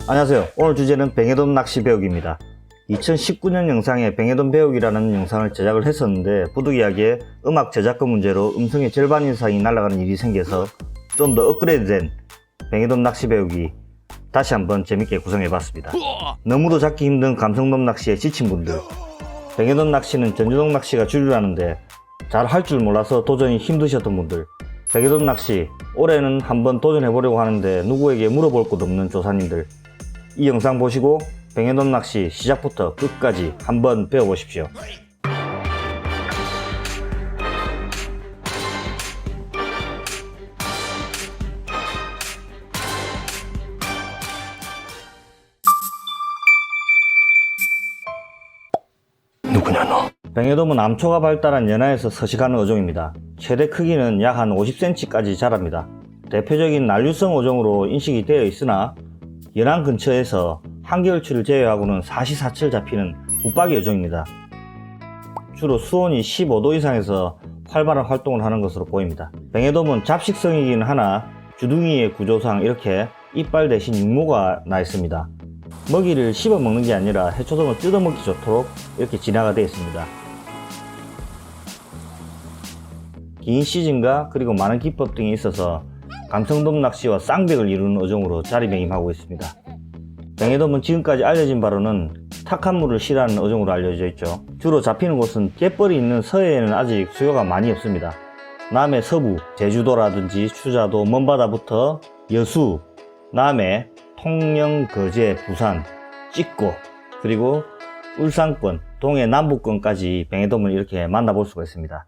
안녕하세요. 오늘 주제는 뱅에돔 낚시 배우기입니다. 2019년 영상에 뱅에돔 배우기라는 영상을 제작을 했었는데 부득이하게 음악 저작권 문제로 음성의 절반 이상이 날아가는 일이 생겨서 좀 더 업그레이드된 뱅에돔 낚시 배우기 다시 한번 재밌게 구성해봤습니다. 너무도 잡기 힘든 감성돔 낚시에 지친 분들, 뱅에돔 낚시는 전주동 낚시가 주류라는데 잘 할 줄 몰라서 도전이 힘드셨던 분들, 뱅에돔 낚시 올해는 한번 도전해보려고 하는데 누구에게 물어볼 곳 없는 조사님들, 이 영상 보시고 뱅에돔 낚시 시작부터 끝까지 한번 배워보십시오. 누구냐 너? 뱅에돔은 암초가 발달한 연하에서 서식하는 어종입니다. 최대 크기는 약 한 50cm까지 자랍니다. 대표적인 난류성 어종으로 인식이 되어 있으나 연안 근처에서 한겨울치를 제외하고는 사시사철 잡히는 붙박이 어종입니다. 주로 수온이 15도 이상에서 활발한 활동을 하는 것으로 보입니다. 뱅에돔은 잡식성이긴 하나 주둥이의 구조상 이렇게 이빨 대신 육모가 나 있습니다. 먹이를 씹어 먹는 게 아니라 해초등을 뜯어 먹기 좋도록 이렇게 진화가 되어 있습니다. 긴 시즌과 그리고 많은 기법 등이 있어서 감성돔 낚시와 쌍벽을 이루는 어종으로 자리매김하고 있습니다. 뱅에돔은 지금까지 알려진 바로는 탁한 물을 싫어하는 어종으로 알려져 있죠. 주로 잡히는 곳은 갯벌이 있는 서해에는 아직 수요가 많이 없습니다. 남해 서부, 제주도라든지 추자도, 먼바다부터 여수, 남해, 통영, 거제, 부산, 찍고, 그리고 울산권, 동해 남부권까지 뱅에돔을 이렇게 만나볼 수가 있습니다.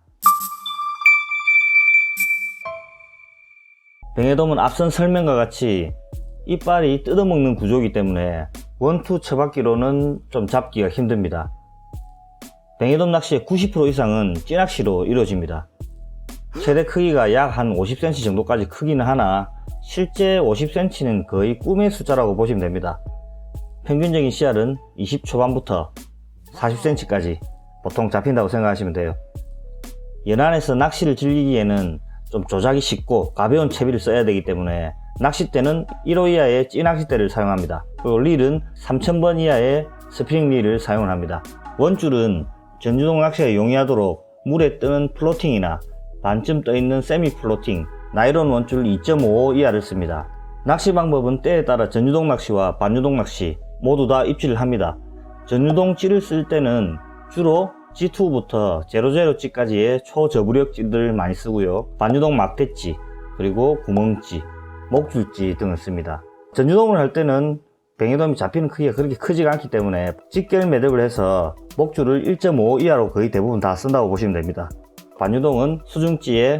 뱅에돔은 앞선 설명과 같이 이빨이 뜯어먹는 구조이기 때문에 원투 쳐박기로는 좀 잡기가 힘듭니다. 뱅에돔 낚시의 90% 이상은 찌낚시로 이루어집니다. 최대 크기가 약 한 50cm 정도까지 크기는 하나 실제 50cm는 거의 꿈의 숫자라고 보시면 됩니다. 평균적인 씨알은 20 초반부터 40cm까지 보통 잡힌다고 생각하시면 돼요. 연안에서 낚시를 즐기기에는 좀 조작이 쉽고 가벼운 채비를 써야 되기 때문에 낚싯대는 1호 이하의 찌낚싯대를 사용합니다. 그리고 릴은 3000번 이하의 스프링 릴을 사용을 합니다. 원줄은 전주동 낚시가 용이하도록 물에 뜨는 플로팅이나 반쯤 떠있는 세미 플로팅, 나이론 원줄 2.55 이하를 씁니다. 낚시 방법은 때에 따라 전주동 낚시와 반유동 낚시 모두 다 입질을 합니다. 전유동 찌를 쓸 때는 주로 G2부터 00G까지의 초저부력 찌를 많이 쓰고요. 반유동 막대찌, 그리고 구멍찌, 목줄찌 등을 씁니다. 전유동을 할 때는 뱅에돔이 잡히는 크기가 그렇게 크지가 않기 때문에 직결 매듭을 해서 목줄을 1.5 이하로 거의 대부분 다 쓴다고 보시면 됩니다. 반유동은 수중찌에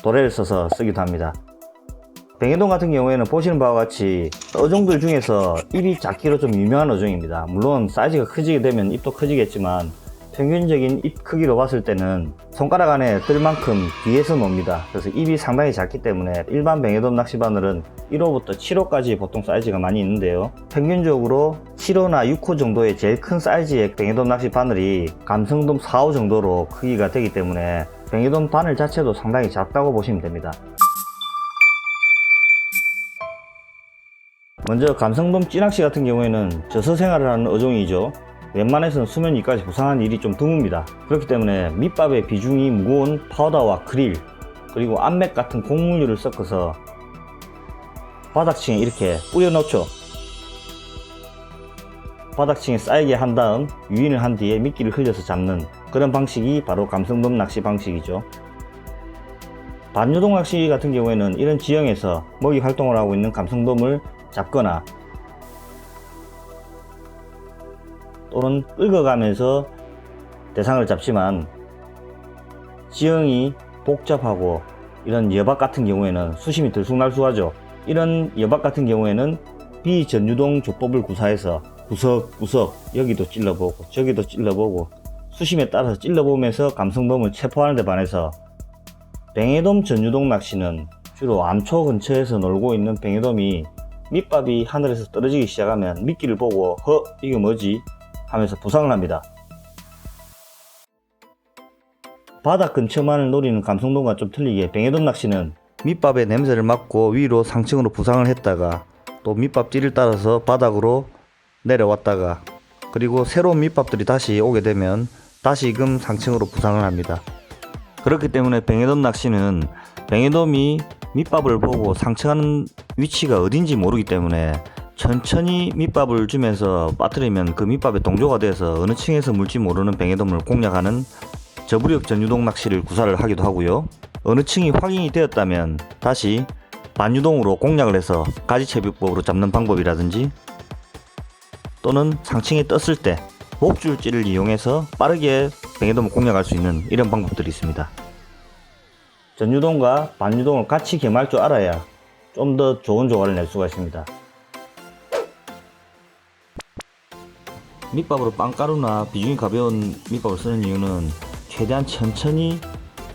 도래를 써서 쓰기도 합니다. 뱅에돔 같은 경우에는 보시는 바와 같이 어종들 중에서 입이 작기로 좀 유명한 어종입니다. 물론 사이즈가 커지게 되면 입도 커지겠지만 평균적인 입 크기로 봤을 때는 손가락 안에 들 만큼 뒤에서 놉니다. 그래서 입이 상당히 작기 때문에 일반 뱅에돔 낚시바늘은 1호부터 7호까지 보통 사이즈가 많이 있는데요. 평균적으로 7호나 6호 정도의 제일 큰 사이즈의 뱅에돔 낚시 바늘이 감성돔 4호 정도로 크기가 되기 때문에 뱅에돔 바늘 자체도 상당히 작다고 보시면 됩니다. 먼저 감성돔 찌낚시 같은 경우에는 저서 생활을 하는 어종이죠. 웬만해서는 수면 위까지 부상한 일이 좀 드뭅니다. 그렇기 때문에 밑밥의 비중이 무거운 파우더와 크릴, 그리고 암맥 같은 곡물류를 섞어서 바닥층에 이렇게 뿌려 놓죠. 바닥층에 쌓이게 한 다음 유인을 한 뒤에 미끼를 흘려서 잡는 그런 방식이 바로 감성돔 낚시 방식이죠. 반유동 낚시 같은 경우에는 이런 지형에서 먹이 활동을 하고 있는 감성돔을 잡거나 또는 긁어가면서 대상을 잡지만 지형이 복잡하고 이런 여박 같은 경우에는 수심이 들쑥날쑥하죠. 이런 여박 같은 경우에는 비전유동 조법을 구사해서 구석구석 여기도 찔러보고 저기도 찔러보고 수심에 따라서 찔러보면서 감성돔을 체포하는 데 반해서 뱅에돔 전유동 낚시는 주로 암초 근처에서 놀고 있는 뱅에돔이 밑밥이 하늘에서 떨어지기 시작하면 미끼를 보고 이게 뭐지? 하면서 부상을 합니다. 바닥 근처만을 노리는 감성돔과 좀 틀리게 뱅에돔 낚시는 밑밥의 냄새를 맡고 위로 상층으로 부상을 했다가 또 밑밥질을 따라서 바닥으로 내려왔다가 그리고 새로운 밑밥들이 다시 오게 되면 다시금 상층으로 부상을 합니다. 그렇기 때문에 뱅에돔 낚시는 뱅에돔이 밑밥을 보고 상층하는 위치가 어딘지 모르기 때문에 천천히 밑밥을 주면서 빠뜨리면 그 밑밥에 동조가 돼서 어느 층에서 물지 모르는 뱅에돔을 공략하는 저부력 전유동 낚시를 구사를 하기도 하고요. 어느 층이 확인이 되었다면 다시 반유동으로 공략을 해서 가지채비법으로 잡는 방법이라든지 또는 상층에 떴을 때 목줄질을 이용해서 빠르게 뱅에돔을 공략할 수 있는 이런 방법들이 있습니다. 전유동과 반유동을 같이 겸할 줄 알아야 좀 더 좋은 조과를 낼 수가 있습니다. 밑밥으로 빵가루나 비중이 가벼운 밑밥을 쓰는 이유는 최대한 천천히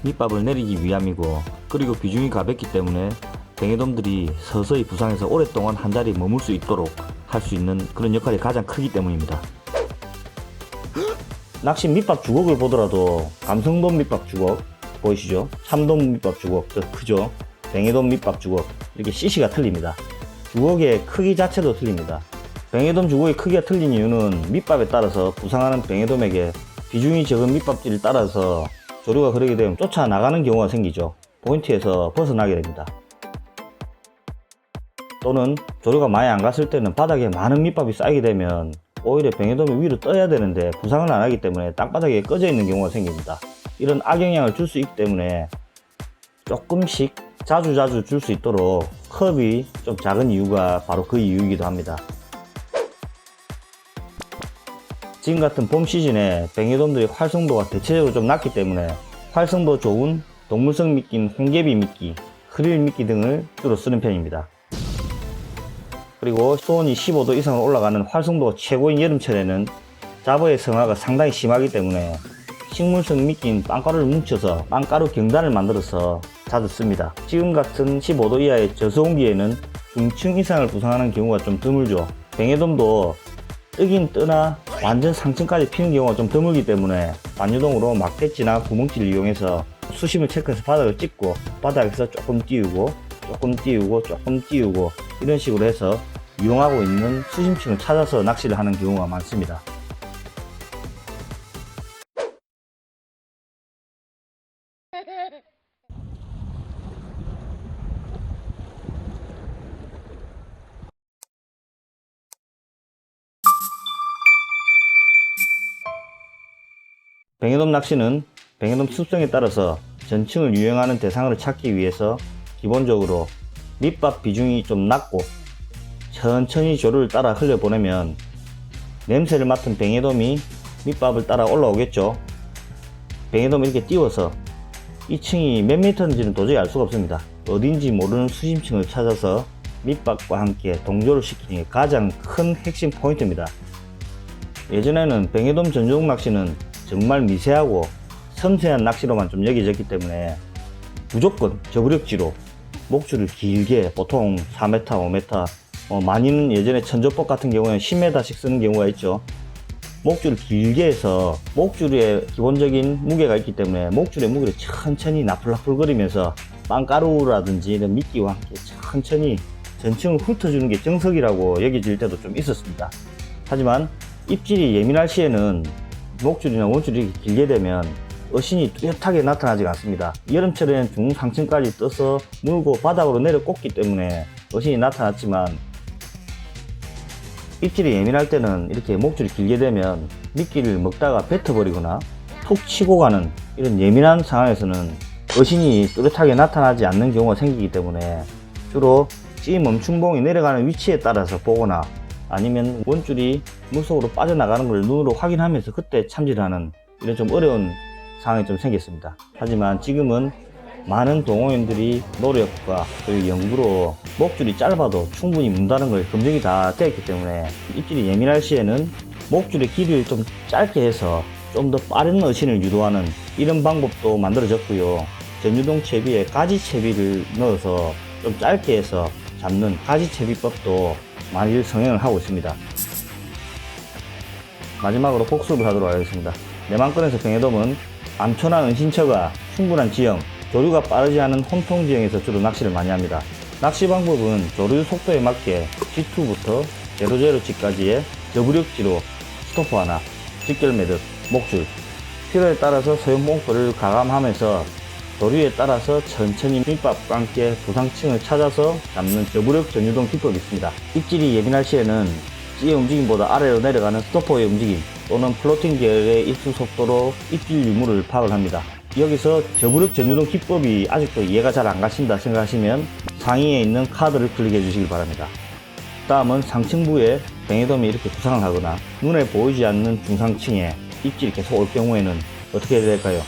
밑밥을 내리기 위함이고, 그리고 비중이 가볍기 때문에 뱅에돔들이 서서히 부상해서 오랫동안 한 자리에 머물 수 있도록 할 수 있는 그런 역할이 가장 크기 때문입니다. 낚시 밑밥 주걱을 보더라도 감성돔 밑밥 주걱 보이시죠? 참돔 밑밥 주걱 더 크죠? 뱅에돔 밑밥 주걱 이렇게 CC가 틀립니다. 주걱의 크기 자체도 틀립니다. 뱅에돔 주걱의 크기가 틀린 이유는 밑밥에 따라서 부상하는 뱅에돔에게 비중이 적은 밑밥질을 따라서 조류가 그러게 되면 쫓아나가는 경우가 생기죠. 포인트에서 벗어나게 됩니다. 또는 조류가 많이 안 갔을 때는 바닥에 많은 밑밥이 쌓이게 되면 오히려 뱅에돔이 위로 떠야 되는데 부상을 안 하기 때문에 땅바닥에 꺼져 있는 경우가 생깁니다. 이런 악영향을 줄 수 있기 때문에 조금씩 자주 줄 수 있도록 컵이 좀 작은 이유가 바로 그 이유이기도 합니다. 지금 같은 봄 시즌에 뱅에돔들의 활성도가 대체적으로 좀 낮기 때문에 활성도 좋은 동물성 미끼인 홍개비 미끼, 크릴 미끼 등을 주로 쓰는 편입니다. 그리고 수온이 15도 이상으로 올라가는 활성도가 최고인 여름철에는 잡어의 성화가 상당히 심하기 때문에 식물성 미끼인 빵가루를 뭉쳐서 빵가루 경단을 만들어서 자주 씁니다. 지금 같은 15도 이하의 저수온기에는 중층 이상을 부상하는 경우가 좀 드물죠. 뱅에돔도 뜨긴 뜨나 완전 상층까지 피는 경우가 좀 드물기 때문에 반유동으로 막대지나 구멍질을 이용해서 수심을 체크해서 바닥을 찍고 바닥에서 조금 띄우고 조금 띄우고 조금 띄우고 이런 식으로 해서 이용하고 있는 수심층을 찾아서 낚시를 하는 경우가 많습니다. 뱅에돔 낚시는 뱅에돔 습성에 따라서 전층을 유행하는 대상을 찾기 위해서 기본적으로 밑밥 비중이 좀 낮고 천천히 조류를 따라 흘려보내면 냄새를 맡은 뱅에돔이 밑밥을 따라 올라오겠죠. 뱅에돔을 이렇게 띄워서 이 층이 몇 미터인지는 도저히 알 수가 없습니다. 어딘지 모르는 수심층을 찾아서 밑밥과 함께 동조를 시키는 게 가장 큰 핵심 포인트입니다. 예전에는 뱅에돔 전용 낚시는 정말 미세하고 섬세한 낚시로만 좀 여겨졌기 때문에 무조건 저구력지로 목줄을 길게 보통 4m, 5m 많이는 예전에 천조법 같은 경우에는 10m씩 쓰는 경우가 있죠. 목줄을 길게 해서 목줄에 기본적인 무게가 있기 때문에 목줄의 무게를 천천히 나풀나풀거리면서 빵가루라든지 이런 미끼와 함께 천천히 전층을 훑어주는 게 정석이라고 여겨질 때도 좀 있었습니다. 하지만 입질이 예민할 시에는 목줄이나 원줄이 이렇게 길게 되면 어신이 뚜렷하게 나타나지 않습니다. 여름철에는 중상층까지 떠서 물고 바닥으로 내려 꽂기 때문에 어신이 나타났지만 입질이 예민할 때는 이렇게 목줄이 길게 되면 미끼를 먹다가 뱉어버리거나 툭 치고 가는 이런 예민한 상황에서는 어신이 뚜렷하게 나타나지 않는 경우가 생기기 때문에 주로 찌 멈춤봉이 내려가는 위치에 따라서 보거나 아니면 원줄이 물속으로 빠져나가는 걸 눈으로 확인하면서 그때 참질하는 이런 좀 어려운 상황이 좀 생겼습니다. 하지만 지금은 많은 동호인들이 노력과 그리고 연구로 목줄이 짧아도 충분히 문다는 걸 검증이 다 되었기 때문에 입질이 예민할 시에는 목줄의 길이를 좀 짧게 해서 좀 더 빠른 어신을 유도하는 이런 방법도 만들어졌고요. 전유동 채비에 가지 채비를 넣어서 좀 짧게 해서 잡는 가지 채비법도 많이 성행을 하고 있습니다. 마지막으로 복습을 하도록 하겠습니다. 내만권에서 뱅에돔은 암초나 은신처가 충분한 지형, 조류가 빠르지 않은 혼통 지형에서 주로 낚시를 많이 합니다. 낚시 방법은 조류 속도에 맞게 G2부터 00G까지의 저부력지로 스토퍼 하나, 직결 매듭, 목줄, 필요에 따라서 소형 몽크를 가감하면서 조류에 따라서 천천히 밑밥과 함께 부상층을 찾아서 잡는 저부력 전유동 기법이 있습니다. 입질이 예민할 시에는 찌의 움직임보다 아래로 내려가는 스토퍼의 움직임 또는 플로팅 계열의 입수 속도로 입질 유무를 파악을 합니다. 여기서 저부력 전유동 기법이 아직도 이해가 잘 안 가신다 생각하시면 상위에 있는 카드를 클릭해 주시기 바랍니다. 다음은 상층부에 뱅에돔이 이렇게 부상을 하거나 눈에 보이지 않는 중상층에 입질이 계속 올 경우에는 어떻게 해야 될까요?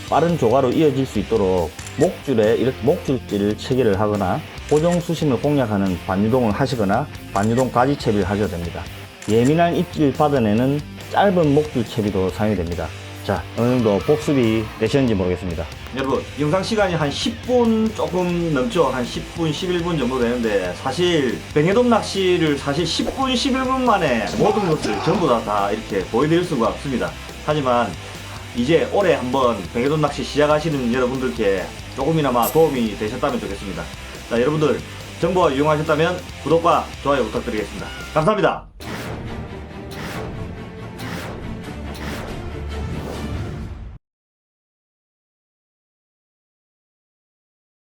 빠른 조가로 이어질 수 있도록 목줄에 이렇게 목줄질을 체계를 하거나 고정 수심을 공략하는 반유동을 하시거나 반유동 가지 채비를 하셔야 됩니다. 예민한 입질을 받아내는 짧은 목줄 채비도 사용이 됩니다. 자, 어느 정도 복습이 되셨는지 모르겠습니다. 여러분, 영상 시간이 한 10분 조금 넘죠. 한 10분, 11분 정도 되는데 사실 뱅에돔 낚시를 사실 10분, 11분 만에 모든 것을 전부 다 이렇게 보여드릴 수가 없습니다. 하지만 이제 올해 한번 뱅에돔 낚시 시작하시는 여러분들께 조금이나마 도움이 되셨다면 좋겠습니다. 자, 여러분들 정보가 유용하셨다면 구독과 좋아요 부탁드리겠습니다. 감사합니다.